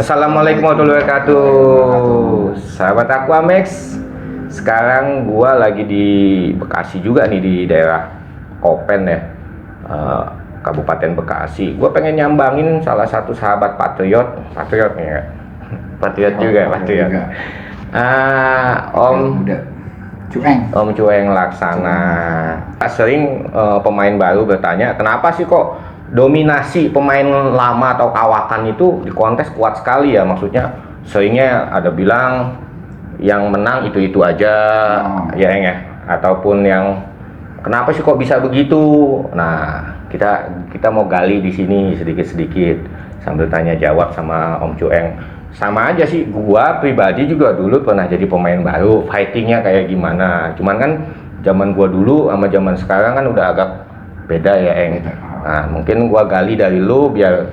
Assalamualaikum warahmatullahi wabarakatuh. Sahabat aku Amex. Sekarang gua lagi di Bekasi juga nih, di daerah Kopen ya, Kabupaten Bekasi. Gua pengen nyambangin salah satu sahabat patriot nih ya. Patriot juga, patriot. Om Cueng Laksana. Sering pemain baru bertanya, kenapa sih kok dominasi pemain lama atau kawakan itu di kontes kuat sekali ya? Maksudnya seringnya ada bilang yang menang itu aja, ya Eng ya, ataupun yang kenapa sih kok bisa begitu? Nah, kita mau gali di sini sedikit-sedikit sambil tanya jawab sama Om Cueng. Sama aja sih, gua pribadi juga dulu pernah jadi pemain baru, fightingnya kayak gimana. Cuman kan zaman gua dulu sama zaman sekarang kan udah agak beda ya Eng. Nah, mungkin gua gali dari lu biar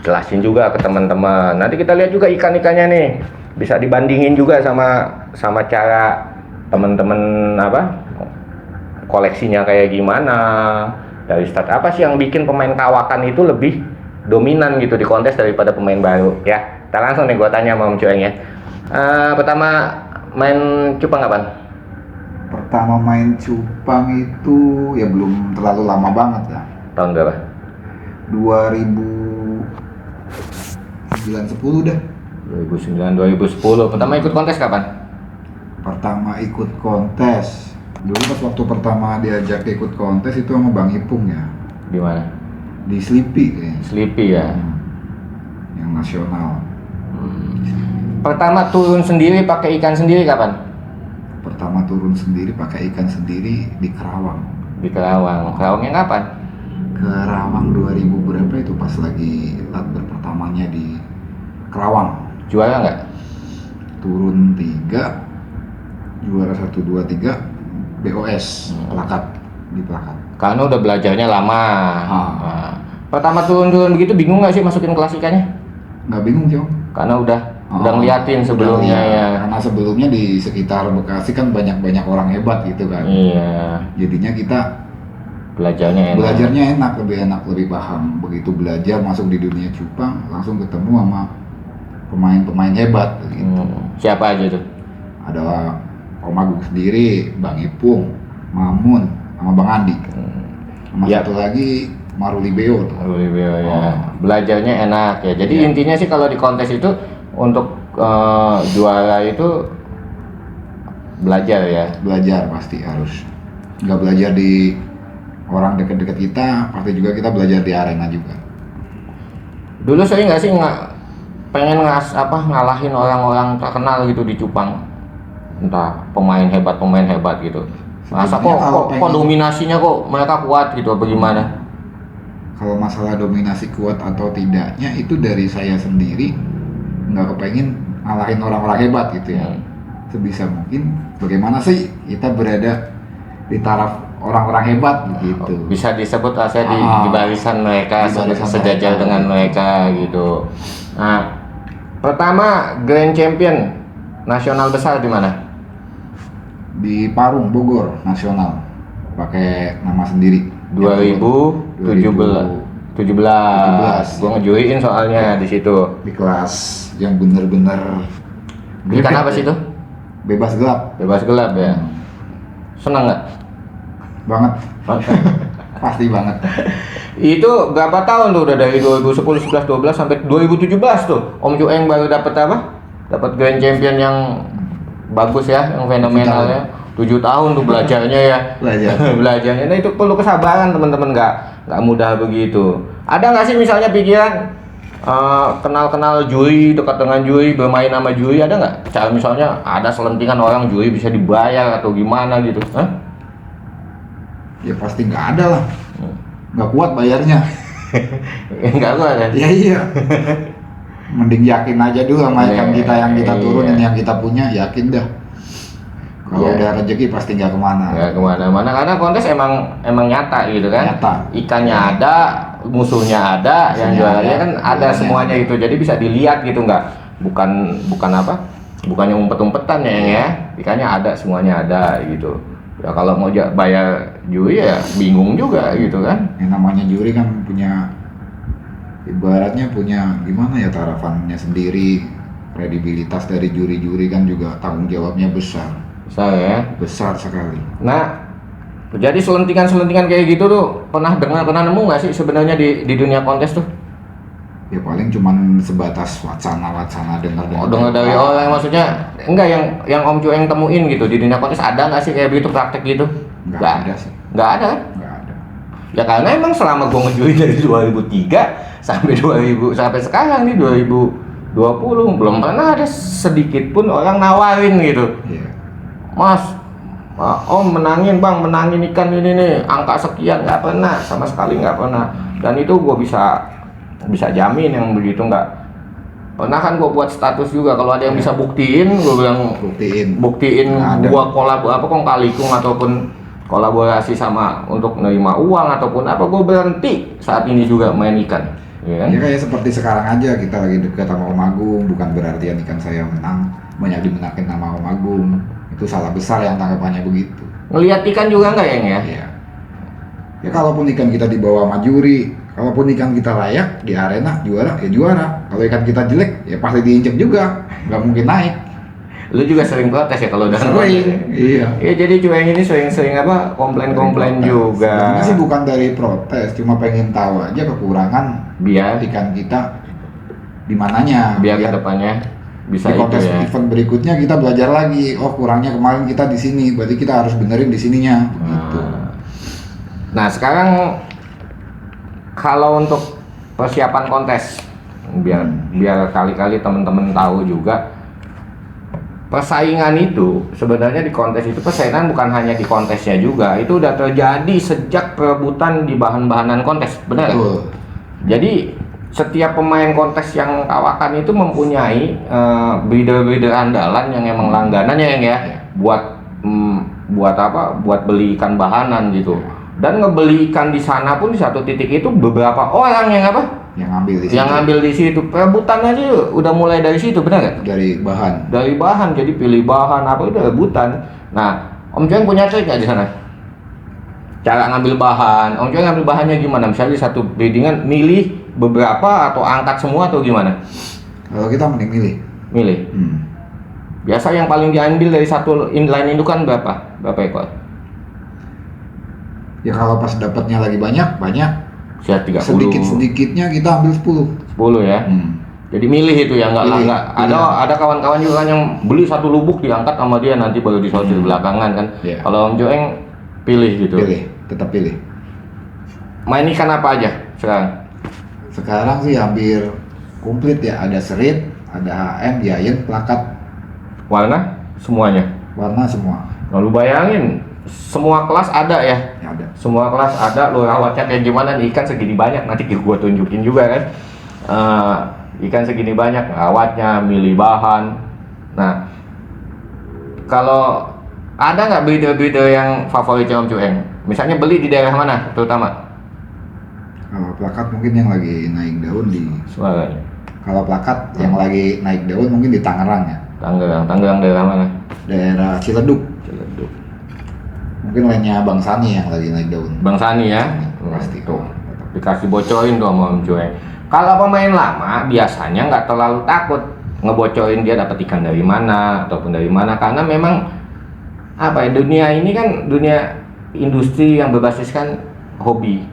jelasin juga ke teman-teman. Nanti kita lihat juga ikan-ikannya nih. Bisa dibandingin juga sama cara teman-teman koleksinya kayak gimana. Dari stat apa sih yang bikin pemain kawakan itu lebih dominan gitu di kontes daripada pemain baru ya. Kita langsung nih gua tanya sama Om Cueng ya. Pertama main cupang kapan? Pertama main cupang itu ya belum terlalu lama banget ya. Tahun berapa? 2009-10 dah. 2009-2010. Pertama ikut kontes kapan? Pertama ikut kontes. Dulu pas waktu pertama diajak ikut kontes itu sama Bang Ipung ya. Di mana? Di Sleepy kayaknya. Sleepy ya. Yang nasional. Pertama turun sendiri pakai ikan sendiri kapan? Pertama turun sendiri pakai ikan sendiri di Kerawang. Di Kerawang. Kerawangnya kapan? Kerawang 2000 berapa itu pas lagi latber pertamanya di Kerawang. Juara nggak? Turun 3, juara 1, 2, 3 BOS, plakat, di plakat. Karena udah belajarnya lama. Nah, pertama turun begitu bingung nggak sih masukin kelas ikannya? Nggak bingung sih Om. Karena udah ngeliatin sebelumnya ya. Karena sebelumnya di sekitar Bekasi kan banyak orang hebat gitu kan. Iya. Jadinya kita belajarnya enak, lebih paham. Begitu belajar masuk di dunia cupang, langsung ketemu sama pemain-pemain hebat gitu. Siapa aja tuh? Ada Om Agung sendiri, Bang Ipung, Mamun, sama Bang Andi. Sama satu lagi Marulibeo tuh. Marulibeo ya. Belajarnya enak ya. Jadi intinya sih kalau di kontes itu untuk juara itu belajar ya. Belajar pasti harus. Nggak belajar di orang dekat-dekat kita, pasti juga kita belajar di arena juga. Dulu saya nggak sih pengen ngalahin orang-orang terkenal gitu di cupang, entah pemain hebat gitu. Masa kok dominasinya kok mereka kuat gitu, bagaimana? Kalau masalah dominasi kuat atau tidaknya itu dari saya sendiri nggak kepengen ngalahin orang-orang hebat gitu ya. Sebisa mungkin bagaimana sih kita berada di taraf orang-orang hebat gitu. Bisa disebut saya di barisan mereka, sejajar dengan mereka gitu. Nah, pertama Grand Champion nasional besar di mana? Di Parung, Bogor, nasional. Pakai nama sendiri. 2017. Gua ngejuiin soalnya di situ. Di kelas yang bener-bener. Ikan apa sih itu? Bebas gelap. Bebas gelap ya. Senang nggak? Banget. Pasti banget. Itu berapa tahun tuh, udah dari 2010, 11, 12 sampai 2017 tuh Om Cueng baru dapat dapat Grand Champion yang bagus ya, yang fenomenal ya. 7 tahun tuh belajarnya ya. Belajarnya. Nah, itu perlu kesabaran teman-teman, nggak mudah begitu. Ada nggak sih misalnya pikiran kenal juri, dekat dengan juri, bermain sama juri, ada nggak? Cara misalnya ada selentingan orang juri bisa dibayar atau gimana gitu? Ya pasti nggak ada lah. Nggak kuat bayarnya. Nggak kuat ya? Iya. Mending yakin aja dulu sama ikan kita yang kita turunin, yang kita punya, yakin dah. Kalau udah rezeki pasti nggak kemana. Nggak kemana-mana, karena kontes emang nyata gitu kan. Nyata. Ikannya ada, musuhnya ada, yang jualnya kan ada semuanya itu. Jadi bisa dilihat gitu, bukan bukannya umpet-umpetan ya. Ikannya ada, semuanya ada gitu. Ya kalau mau bayar juri ya bingung juga gitu kan. Yang namanya juri kan punya ibaratnya punya gimana ya, tarafannya sendiri, kredibilitas dari juri-juri kan juga tanggung jawabnya besar, Saya. besar sekali. Nah, jadi selentingan-selentingan kayak gitu tuh pernah nemu nggak sih sebenarnya di dunia kontes tuh? Ya paling cuman sebatas wacana-wacana dengar Oh, dengar dari orang, maksudnya enggak yang Om Cueng temuin gitu di dunia kontes, ada nggak sih kayak begitu praktek gitu? nggak ada sih, Nggak ada. nggak ada. Ya karena emang selama gua ngejuri dari 2003 sampai 2000 sampai sekarang nih 2020 belum pernah ada sedikit pun orang nawarin gitu. Iya. Mas, Om menangin bang, menangin ikan ini nih, angka sekian, nggak pernah, sama sekali nggak pernah. Dan itu gue bisa jamin yang begitu nggak pernah. Kan gue buat status juga, kalau ada yang bisa buktiin, gue bilang buktiin Nggak ada. gua kong kali kung ataupun kolaborasi sama untuk menerima uang ataupun apa, gue berhenti saat ini juga main ikan, ya kan? Ya kayak seperti sekarang aja kita lagi dekat sama Om Agung, bukan berarti ikan saya menang banyak dimenangin sama Om Agung. Itu salah besar yang tanggapannya begitu. Ngelihat ikan juga nggak ya? Iya. Ya kalaupun ikan kita dibawa sama juri, kalaupun ikan kita layak di arena juara, ya juara. Kalau ikan kita jelek, ya pasti diinjek juga, nggak mungkin naik. Lu juga sering protes ya kalau udah Sering, iya. Iya, jadi Cueng ini sering apa komplain juga. Sebenarnya sih bukan dari protes, cuma pengen tahu aja kekurangan Biar ikan kita di mananya. biar kedepannya bisa Di kontes itu ya. event berikutnya kita belajar lagi. Oh kurangnya kemarin kita di sini, berarti kita harus benerin di sininya. Gitu. Nah sekarang kalau untuk persiapan kontes, biar kali-kali teman-teman tahu juga, persaingan itu sebenarnya di kontes itu persaingan bukan hanya di kontesnya juga, itu udah terjadi sejak perebutan di bahan-bahanan kontes, benar? Betul. Jadi setiap pemain kontes yang kawakan itu mempunyai breeder-breeder andalan yang emang langganan ya, buat apa? Buat beli ikan bahanan gitu. Dan ngebeli ikan di sana pun di satu titik itu beberapa orang yang apa? Yang ngambil di situ. Yang ngambil di situ. Perebutannya aja udah mulai dari situ, benar nggak? Dari bahan. Dari bahan, jadi pilih bahan apa itu rebutan. Nah, Om Cueng punya trik nggak di sana? Cara ngambil bahan, Om Cueng ngambil bahannya gimana? Misalnya di satu breedingan milih beberapa atau angkat semua atau gimana? Kalau kita mending milih. Milih. Biasa yang paling diambil dari satu inline indukan berapa? Berapa ekor? Ya kalau pas dapatnya lagi banyak, Siap 30. sedikit-sedikitnya kita ambil 10. 10 ya. Jadi milih itu ya, nggak Pilih. ada kawan-kawan juga kan yang beli satu lubuk diangkat sama dia, nanti baru disortir belakangan kan. Iya. Kalau Om Cueng pilih gitu. Tetap pilih. Main ikan apa aja sekarang? Sekarang sih hampir komplit ya, ada serit, ada HM, giant, plakat, Warna semuanya. warna semua. Lalu bayangin semua kelas ada ya. Ya ada. Semua kelas ada, lo rawatnya kayak gimana nih, ikan segini banyak, nanti gua tunjukin juga kan. Ikan segini banyak, rawatnya, milih bahan. Nah, kalau ada nggak breeder-breeder yang favorit Om Cueng? Misalnya beli di daerah mana terutama? Kalau plakat mungkin yang lagi naik daun di. Suaranya. Kalau plakat yang lagi naik daun mungkin di Tangerang ya. Tangerang daerah mana? Daerah Ciledug. Ciledug. Mungkin lainnya Bang Sani yang lagi naik daun. Bang Sani ya. Pasti. Tuh. Dikasih bocorin tuh sama Om Cueng. Kalau pemain lama biasanya nggak terlalu takut ngebocorin dia dapat ikan dari mana ataupun dari mana, karena memang apa ya, dunia ini kan dunia industri yang berbasiskan hobi.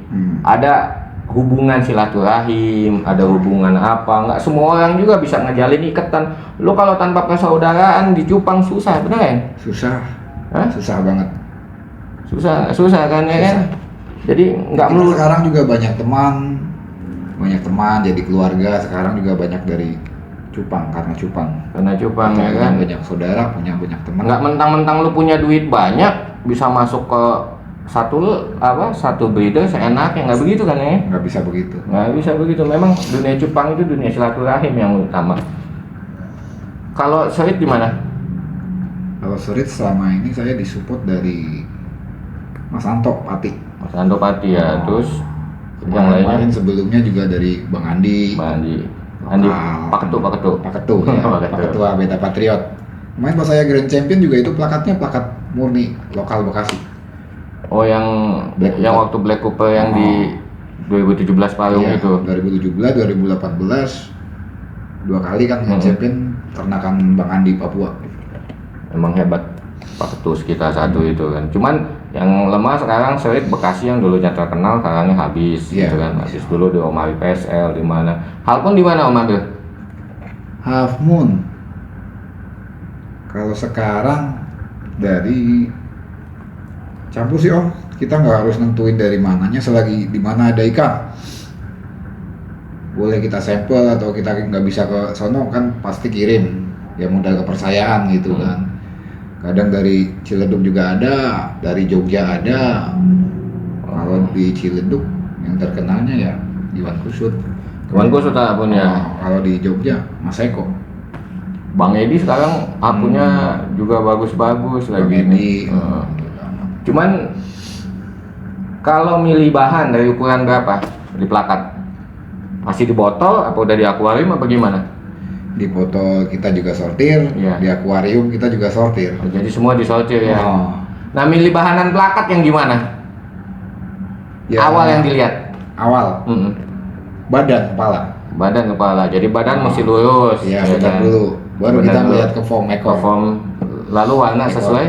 Ada hubungan silaturahim, ada hubungan apa, nggak semua orang juga bisa ngejalin ikatan. Lu kalau tanpa persaudaraan di cupang susah, bener kan? Susah. Hah? Susah banget. Susah kan ya kan? Jadi nggak Kita melulu. sekarang juga banyak teman jadi keluarga. Sekarang juga banyak dari cupang, karena cupang. Karena cupang Kita ya punya kan. banyak saudara, punya banyak teman. Nggak mentang-mentang lu punya duit banyak bisa masuk ke satu breeder seenaknya, nggak begitu kan ya? Nggak bisa begitu. Nggak bisa begitu. Memang dunia cupang itu dunia silaturahim yang utama. Kalau serit di mana? Kalau serit selama ini saya disupport dari Mas Anto Pati. Mas Ando Pati ya. Terus yang Kemarin lainnya sebelumnya juga dari Bang Andi. Bang Andi Pak Ketu. Pak Ketu ya. Pak Pak Ketu. Ketua Beta Patriot. Kemarin pas saya Grand Champion juga itu plakatnya plakat murni lokal Bekasi. Oh yang Black yang Cooper. waktu Black Cooper yang di 2017 Parung Iya, itu. 2017, 2018 2 kali kan Grand Champion ternakan Bang Andi Papua. Emang hebat Pak Ketus kita satu itu kan. Cuman yang lemah sekarang Serit Bekasi yang dulunya terkenal sekarangnya habis Iya, gitu kan. Habis dulu di Omari PSL di mana. Halpun di mana Om Adil? Half Moon. Kalau sekarang dari campur sih Om, kita nggak harus nentuin dari mananya selagi di mana ada ikan. Boleh kita sampel atau kita nggak bisa ke sono kan pasti kirim, ya modal kepercayaan gitu kan. Kadang dari Ciledug juga ada, dari Jogja ada. Kalau di Ciledug yang terkenalnya ya Iwan Kusut. Iwan Kusut pun ya. Kalau di Jogja Mas Eko. Bang Edi sekarang akunnya juga bagus-bagus lagi Bang ini. Edi. Cuman kalau milih bahan dari ukuran berapa di plakat? Masih di botol apa udah di akuarium apa gimana? Di botol kita juga sortir, Iya. di akuarium kita juga sortir. Jadi semua disortir ya. Oh. Nah, milih bahanan plakat yang gimana? Ya, Awal yang dilihat. Awal, Mm-mm. badan, kepala. Badan kepala. Jadi badan mesti lurus. Iya, ya benar kan? dulu. Baru Benar kita dulu. melihat ke form ekor. Perform. Lalu warna Ekor. sesuai.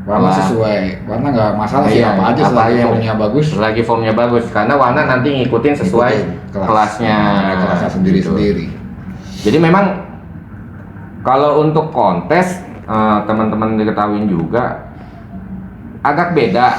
Warna Wah. sesuai. Warna nggak masalah sih, Iya, apa aja apa selagi yang- formnya bagus. Selagi formnya bagus. Karena warna nanti ngikutin sesuai Ikutin kelasnya. Ada kelasnya sendiri-sendiri. Gitu. Jadi memang kalau untuk kontes teman-teman diketahui juga agak beda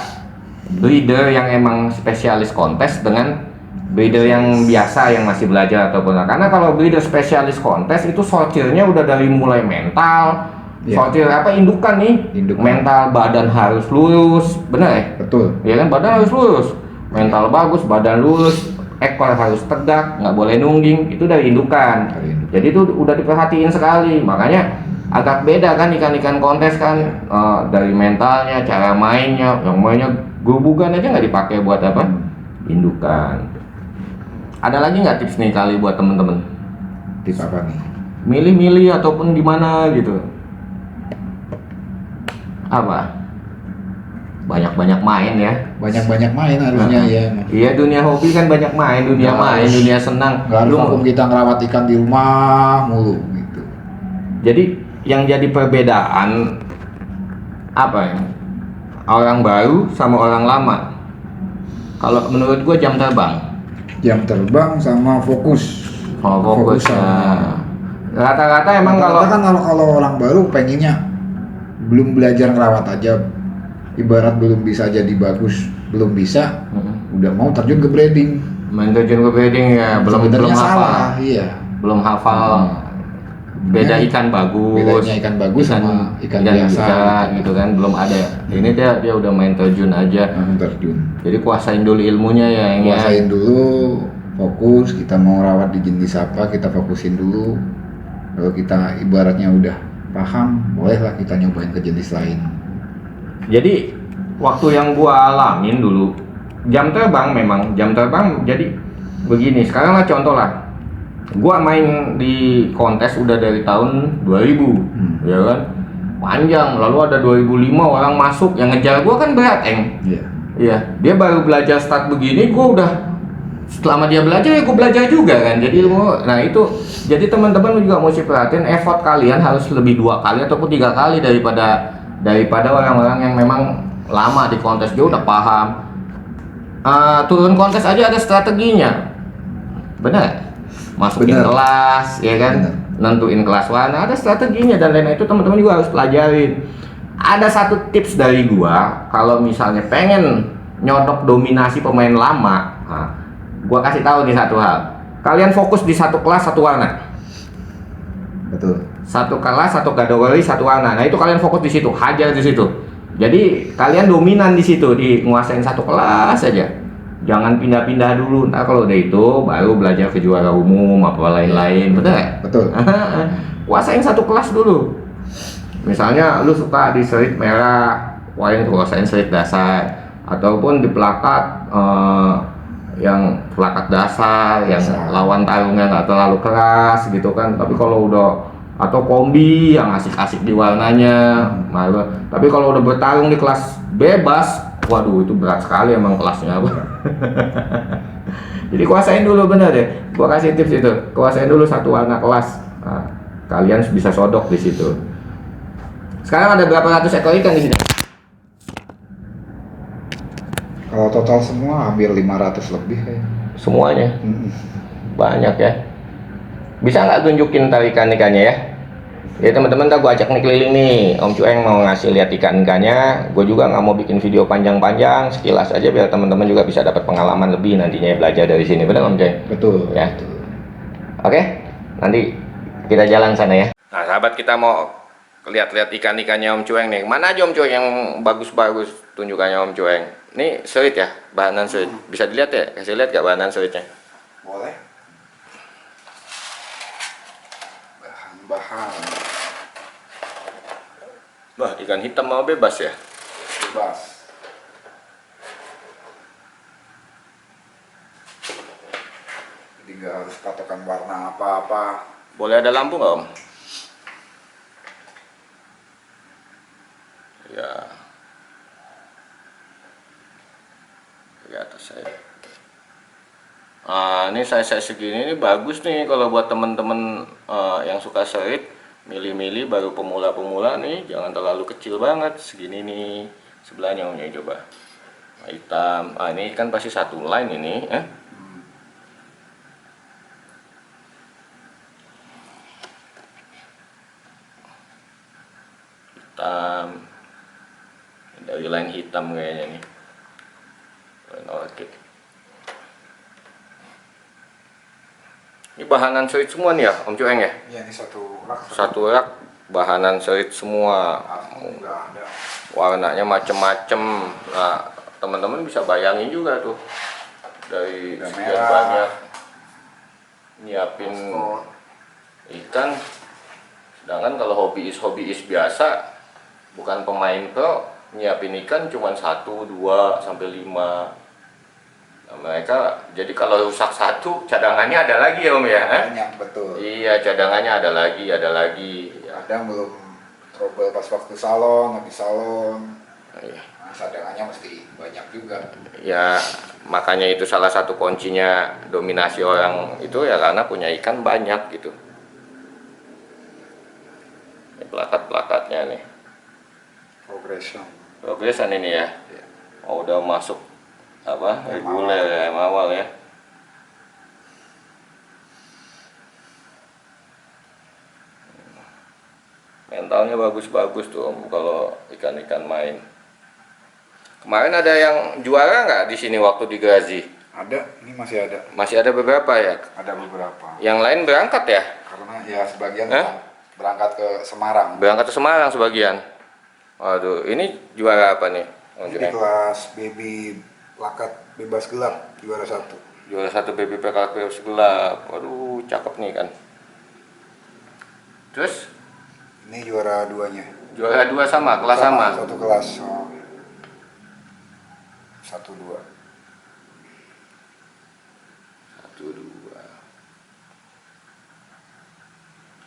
breeder yang emang spesialis kontes dengan breeder yang biasa yang masih belajar ataupun karena kalau breeder spesialis kontes itu sortirnya udah dari mulai mental, Iya. sortir apa indukan nih, Indukan. mental badan harus lurus, benar ya? Betul. Ya kan badan harus lurus, mental bagus, badan lurus, ekor harus tegak, nggak boleh nungging, itu dari indukan. Dari indukan. Jadi itu udah diperhatiin sekali, makanya agak beda kan ikan-ikan kontes kan dari mentalnya, cara mainnya, yang mainnya gubugan aja nggak dipakai buat apa? Indukan. Ada lagi nggak tips nih kali buat temen-temen? Tips apa nih? Milih-milih ataupun gimana gitu? Apa? Banyak-banyak main ya. Banyak-banyak main harusnya ya. Iya dunia hobi kan banyak main, dunia Nggak main, harus- dunia senang. Nggak harus Lu- vakum kita ngerawat ikan di rumah mulu gitu. Jadi yang jadi perbedaan apa ya? Orang baru sama orang lama. Kalau menurut gue jam terbang. Jam terbang sama fokus. Oh, fokus. Fokus sama- Rata-rata emang kalau Rata-rata kan kalau orang baru pengennya belum belajar ngerawat aja, ibarat belum bisa jadi bagus, belum bisa, udah mau terjun ke breeding. main terjun ke breeding ya belum Sebenarnya hafal. salah, iya. Belum hafal beda ikan bagus. Bedanya ikan bagus sama ikan biasa gitu kan belum ada. Ini dia udah main terjun aja. langsung terjun. Jadi kuasain dulu ilmunya ya yang ya. Kuasain dulu, fokus, kita mau rawat di jenis apa, kita fokusin dulu. Kalau kita ibaratnya udah paham, bolehlah kita nyobain ke jenis lain. Jadi waktu yang gua alamin dulu jam terbang memang jam terbang jadi begini sekarang lah contoh lah gua main di kontes udah dari tahun 2000 ya kan panjang lalu ada 2005 orang masuk yang ngejar gua kan berat Iya. iya dia baru belajar start begini gua udah selama dia belajar ya gua belajar juga kan jadi nah itu jadi teman-teman juga mesti perhatiin effort kalian harus lebih 2 kali ataupun 3 kali daripada orang-orang yang memang lama di kontes dia udah paham. Turun kontes aja ada strateginya, benar? Masukin Benar. kelas, ya kan? Benar. Nentuin kelas warna, ada strateginya dan lain-lain itu teman-teman juga harus pelajarin. Ada satu tips dari gua, kalau misalnya pengen nyodok dominasi pemain lama, gua kasih tahu nih satu hal. Kalian fokus di satu kelas satu warna. Betul. Satu kelas, satu kategori, satu warna. Nah itu kalian fokus di situ, hajar di situ. Jadi kalian dominan di situ, di nguasain satu kelas saja. Jangan pindah-pindah dulu. Ntar kalau udah itu baru belajar ke juara umum apa lain-lain, betul nggak? Betul. Kuasain satu kelas dulu. Misalnya lu suka di serit merah, kuasain serit dasar, ataupun di plakat yang plakat dasar, yang lawan tarungnya nggak terlalu keras gitu kan. Tapi kalau udah atau kombi yang asik-asik di warnanya, malu. Tapi kalau udah bertarung di kelas bebas, waduh itu berat sekali emang kelasnya. Jadi kuasain dulu, bener deh. Gua kasih tips itu, kuasain dulu satu warna kelas. Nah, kalian bisa sodok di situ. Sekarang ada berapa ratus ekor ikan di sini? Kalau total semua hampir 500 lebih kayaknya. Semuanya Mm-mm. banyak ya. Bisa nggak tunjukin tarikan ikannya ya? Ya teman-teman, gue ajak nih keliling nih, Om Cueng mau ngasih lihat ikan-ikannya. Gue juga nggak mau bikin video panjang-panjang, sekilas aja biar teman-teman juga bisa dapat pengalaman lebih nantinya belajar dari sini, benar Om Cueng? Betul. Ya. Betul. Oke, nanti kita jalan sana ya. Nah sahabat, kita mau lihat-lihat ikan-ikannya Om Cueng nih. Mana aja Om Cueng yang bagus-bagus tunjukannya Om Cueng? Ini serit ya, bahanan serit. Bisa dilihat ya? Kasih lihat gak bahanan seritnya? Boleh. Bahan-bahan Wah, ikan hitam mau bebas ya? bebas. Jadi nggak harus patokan warna apa-apa. Boleh ada lampu nggak Om? Ya, di atas saya. Ini saya segini ini bagus nih kalau buat temen-temen yang suka serit, milih-milih baru pemula-pemula nih, jangan terlalu kecil banget, segini nih sebelahnya Omnya coba. Hitam, ini kan pasti satu line ini, hitam, dari line hitam kayaknya nih, line orchid. Ini bahanan serit semua nih ya Om Cueng ya? Iya, ini satu rak. Satu rak bahanan serit semua, Nggak ada. warnanya macem-macem. Nah teman-teman bisa bayangin juga tuh, dari Ada sekian merah, banyak nyiapin Sport. ikan. Sedangkan kalau hobiis biasa, bukan pemain pro, nyiapin ikan cuma 1, 2, sampai 5. Nah, mereka jadi kalau rusak satu, cadangannya ada lagi ya Om ya? Banyak, betul. Iya, cadangannya ada lagi, ada lagi. Ya. Kadang belum trouble pas waktu salon, habis salon. Iya. Nah, cadangannya mesti banyak juga. Ya, makanya itu salah satu kuncinya dominasi orang itu ya, karena punya ikan banyak gitu. Ini plakat-plakatnya nih. Progresan ini ya. Iya. Oh, udah masuk apa? Yang Reguler ya, yang awal ya. Mentalnya bagus-bagus tuh Om kalau ikan-ikan main. Kemarin ada yang juara nggak di sini waktu di Grazi? Ada, ini masih ada. Masih ada beberapa ya. Ada beberapa. Yang lain berangkat ya? Karena ya sebagian Hah? berangkat ke Semarang. Berangkat ke Semarang sebagian. Waduh, ini juara apa nih? Ini di kelas baby plakat bebas gelap, juara 1. Juara 1 BBP Kalkulus gelap. Waduh, cakep nih kan. Terus Ini juara 2-nya. juara 2 sama, kelas sama. Satu kelas. Oh. 1-2. 1, 2.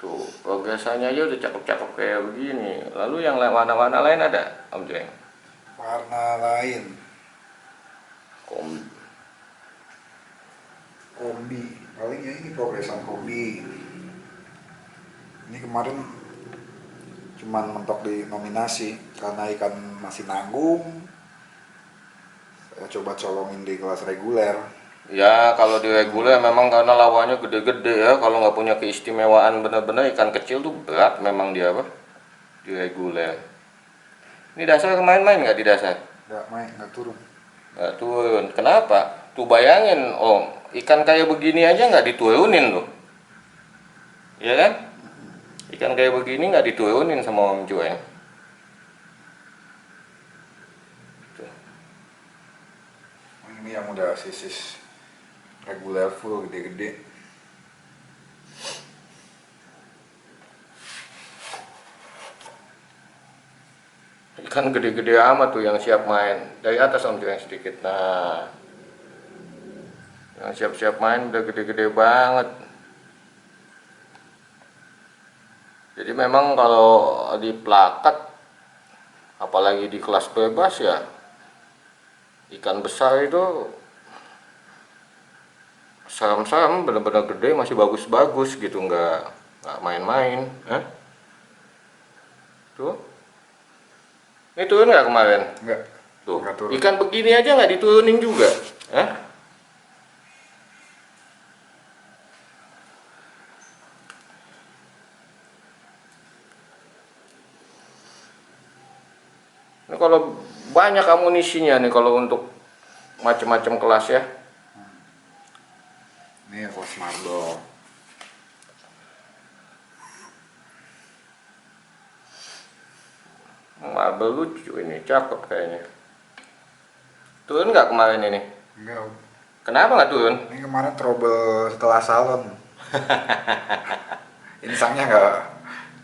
Tuh, progresannya aja udah cakep-cakep kayak begini. Lalu yang warna-warna lain ada, Om Jeng? Warna lain, kombi. Paling ya ini progresan kombi. Ini kemarin cuman mentok di nominasi karena ikan masih nanggung. Saya coba colongin di kelas reguler. Ya, kalau di reguler memang karena lawannya gede-gede ya. Kalau nggak punya keistimewaan bener-bener ikan kecil tuh berat memang dia apa? Di reguler. Ini dasar kemarin main nggak di dasar? Nggak main, nggak turun. Nggak turun. Kenapa? Tuh bayangin, Om, ikan kayak begini aja nggak diturunin loh. Iya kan? Ikan kayak begini nggak diturunin sama Om Cueng. Ini yang udah sisis reguler full gede-gede. Ikan gede-gede amat tuh yang siap main. Dari atas Om Cueng sedikit. Nah, yang siap-siap main udah gede-gede banget. Jadi memang kalau di plakat, apalagi di kelas bebas ya, ikan besar itu serem-serem, bener-bener gede, masih bagus-bagus gitu, nggak main-main. Tuh, ini turun nggak kemarin? Enggak. Tuh, Enggak turun. ikan begini aja nggak diturunin juga. Hah? Ini kalau banyak amunisinya nih kalau untuk macam-macam kelas ya. Ini kelas marble. Marble lucu ini, cakep kayaknya. Turun nggak kemarin ini? Enggak. Kenapa nggak turun? Ini kemarin trouble setelah salon. Insangnya nggak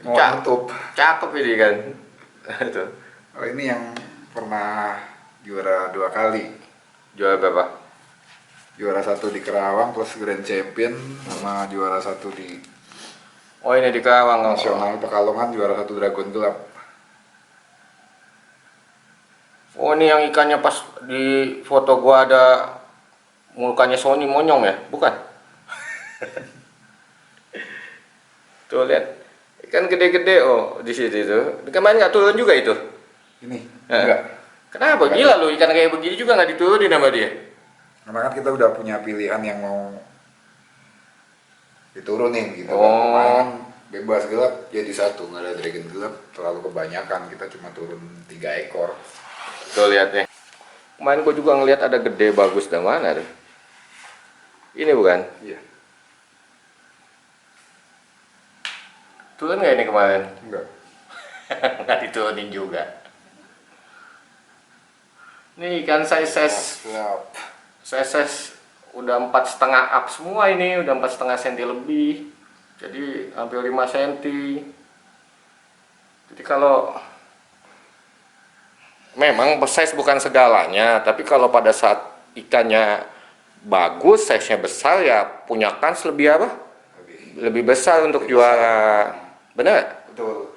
mau nutup. Cakep ini kan. Tuh. Oh, ini yang pernah juara 2 kali. Juara berapa? Juara 1 di Kerawang plus Grand Champion, sama juara 1 di Oh ini di Karawang. Nasional Pekalongan, juara 1 Dragon Gelap. Oh ini yang ikannya pas di foto gua ada mukanya Sony monyong ya? Bukan? Tuh lihat, ikan gede-gede oh di situ tuh. Kemarin nggak turun juga itu? Ini Eh, enggak. Kenapa? Gila lu, ikan kayak begini juga nggak diturunin sama dia? Karena kan kita udah punya pilihan yang mau diturunin gitu kan. Oh. Kemarin kan bebas gelap jadi 1, nggak ada dragon gelap, terlalu kebanyakan, kita cuma turun 3 ekor. Tuh lihat nih. Kemarin gua juga ngelihat ada gede bagus, dari mana tuh? Ini bukan? Iya. Turun nggak ini kemarin? Enggak. Nggak diturunin juga. Nih ikan size Gelap. udah 4,5 up semua ini, udah 4,5 cm lebih, jadi hampir 5 cm. Jadi kalau memang size bukan segalanya, tapi kalau pada saat ikannya bagus, size-nya besar ya punya kans lebih apa? Lebih besar untuk juara. Bener? Betul.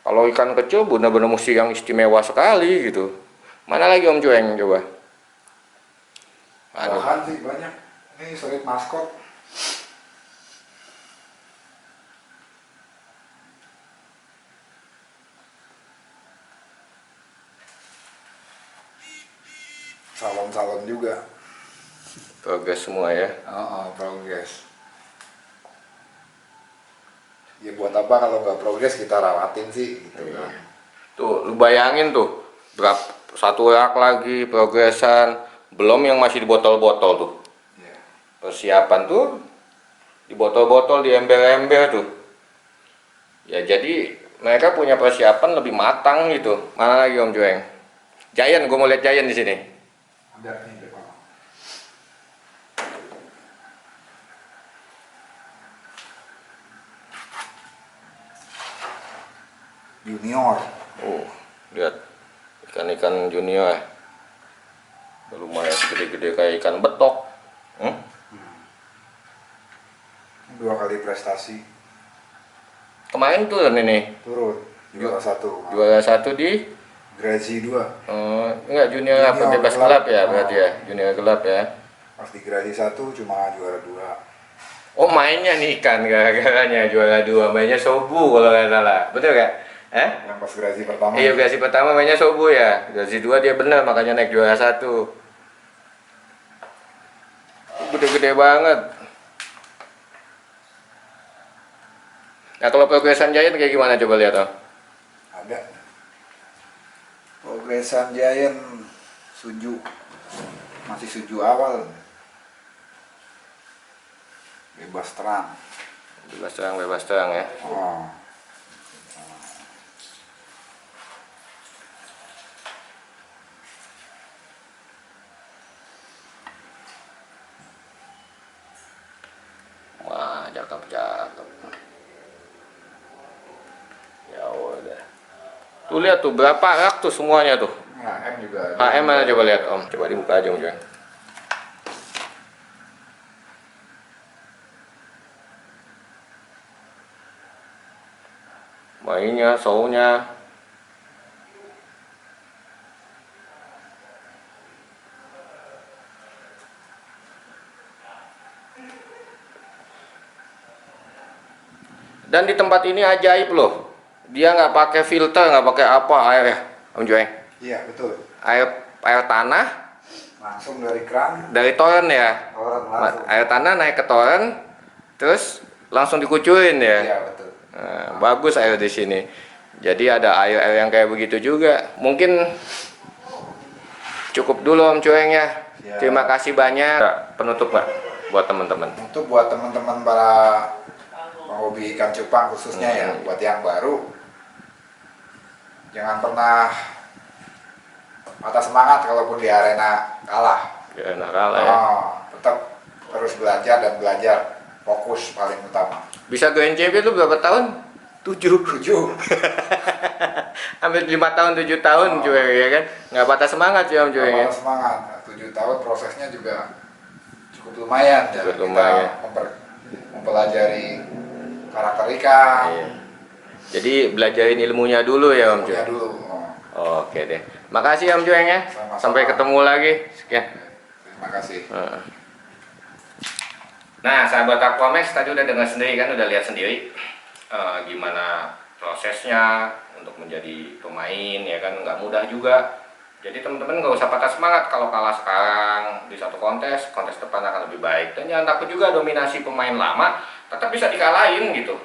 Kalau ikan kecil benar-benar mesti yang istimewa sekali gitu. Mana lagi Om Cueng coba? Aduh. Bahan sih banyak. Ini solid maskot. Salon-salon juga. Progres semua ya. Progres. Ya buat apa kalau nggak progres kita rawatin sih gitu kan. Tuh, lu bayangin tuh, berapa satu rak lagi progresan, belum yang masih di botol-botol tuh. Iya. Persiapan tuh di botol-botol, di ember-ember tuh. Ya jadi mereka punya persiapan lebih matang gitu. Mana lagi Om Cueng? Giant, gue mau lihat Giant di sini. Ada nih depan. Junior. Oh, lihat ikan-ikan junior. Lumayan gede-gede kayak ikan betok. 2 kali prestasi. Kemarin turun ini. Turun. Juara 1. Juara 1 di Grazi 2. enggak junior apa Junior bebas gelap. gelap ya berarti ya, junior gelap ya. Pas di Grazi 1 cuma juara 2. Oh mainnya nih ikan gara-garanya juara 2, mainnya sobu kalau nggak salah, betul nggak? Yang pas Grazi pertama. Iya Grazi pertama mainnya sobu ya, Grazi 2 dia bener makanya naik juara 1. Gede-gede banget. Nah kalau progresan Giant kayak gimana coba lihat Om? Ada. Progresan Giant suju. Masih suju awal. Bebas terang. Bebas terang ya. Oh. Wah cakep. Ya udah. Tuh lihat tuh berapa rak tuh semuanya tuh. HM juga ada. HM mana coba lihat Om, coba dibuka aja Om Juan. Mainnya, show-nya. Dan di tempat ini ajaib loh. Dia nggak pakai filter, nggak pakai apa air ya, Om Jueng. Iya, betul. Air tanah Langsung dari keran, dari toren ya. orang langsung. Air tanah naik ke toren, terus langsung dikucurin ya. Iya, betul. Nah, bagus air di sini. Jadi ada air yang kayak begitu juga. Mungkin cukup dulu Om Jueng ya. Ya. Terima kasih banyak. Penutup Pak buat teman-teman. Untuk buat teman-teman para penghobi ikan cupang khususnya ya, buat yang baru, jangan pernah patah semangat kalaupun di arena kalah. Ya, nakal ya. Tetap terus belajar dan belajar, fokus paling utama. Bisa Grand Champion itu berapa tahun? 7. 7. Hampir 5 tahun, 7 tahun Jueng ya kan. Nggak patah semangat ya Om Jueng ya. Patah semangat. 7 tahun prosesnya juga cukup lumayan. Cukup Kita lumayan. mempelajari karakter ikan. Iya. Jadi belajarin ilmunya dulu ya Om Punya Jueng. dulu. Oke deh. Makasih Om Jueng ya. Sama-sama. Sampai ketemu lagi. Sekian. Terima kasih. Nah, sahabat Aquamax tadi udah dengar sendiri kan, udah lihat sendiri gimana prosesnya untuk menjadi pemain ya kan, nggak mudah juga. Jadi teman-teman nggak usah patah semangat kalau kalah sekarang di satu kontes depan akan lebih baik. Dan jangan takut juga dominasi pemain lama, tetap bisa dikalahin gitu.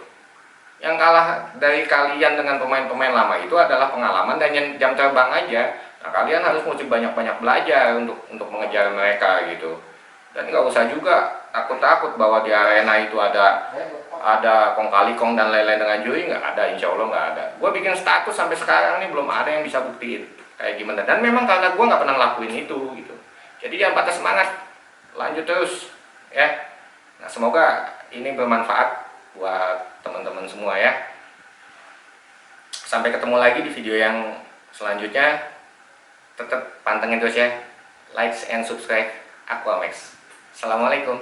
Yang kalah dari kalian dengan pemain-pemain lama itu adalah pengalaman dan jam terbang aja. Nah, kalian harus mesti banyak-banyak belajar untuk mengejar mereka gitu. Dan nggak usah juga takut-takut bahwa di arena itu ada kong kali kong dan lain-lain dengan juri, nggak ada, insya Allah nggak ada. Gue bikin status sampai sekarang nih belum ada yang bisa buktiin kayak gimana. Dan memang karena gue nggak pernah lakuin itu gitu. Jadi jangan patah semangat, lanjut terus ya. Nah, semoga ini bermanfaat buat teman-teman semua ya. Sampai ketemu lagi di video yang selanjutnya. Tetap pantengin terus ya, like and subscribe Aquamax. Assalamualaikum.